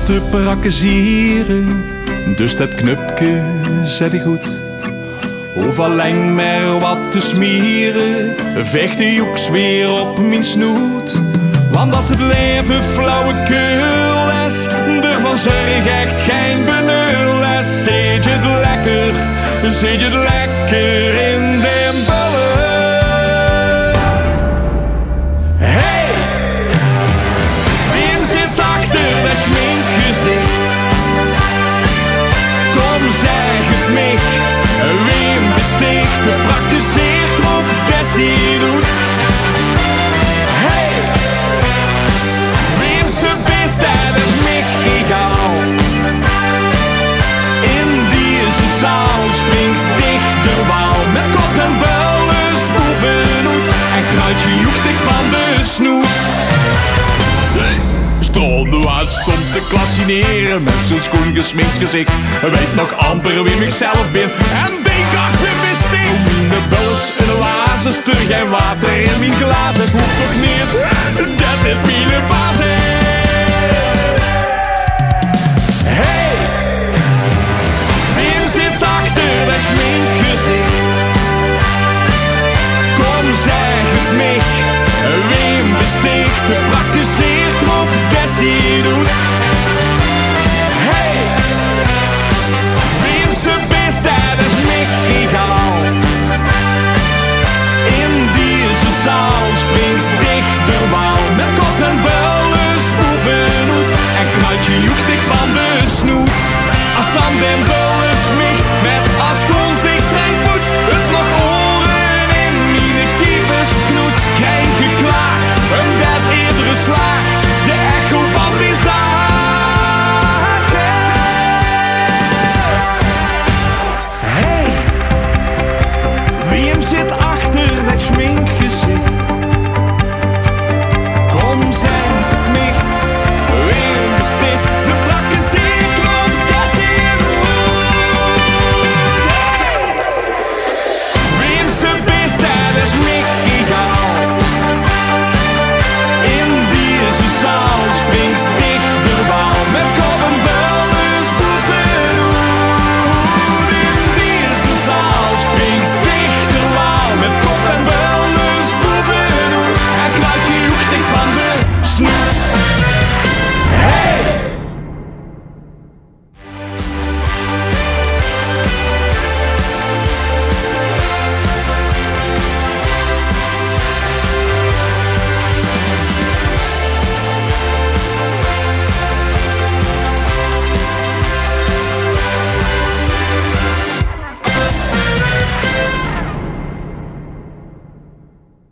te prakkezeren. Dus dat knupke zet ik goed. Hoef alleen maar wat te smieren, vecht de joeks weer op mijn snoet. Want als het leven flauwekul is, ervan zorg echt geen benul is. Zit je het lekker, zit je het lekker in de bullet. Hey! Wie zit achter dat sminkgezicht? Kom zeg het mij, wie besteegt de prakkezeert op best die doet. Hey! Wie ze best, dat is mij egal. In deze zaal springt dicht de wal. Met kop en bullen bovenhoed en kruidje joekstik van de snoet. Stroomdewaard stond te klassineren met zijn schoen gesminkt gezicht. Weet nog amper wie ik zelf ben en denk ach wie wist ik. De buls in de wazens, er geen water in mijn glazen. Sloeg toch niet dat dit mijn baas is. Hey! Wie zit achter dat sminkgezicht? Kom zeg het mij, wie besteegt de prakkezeer?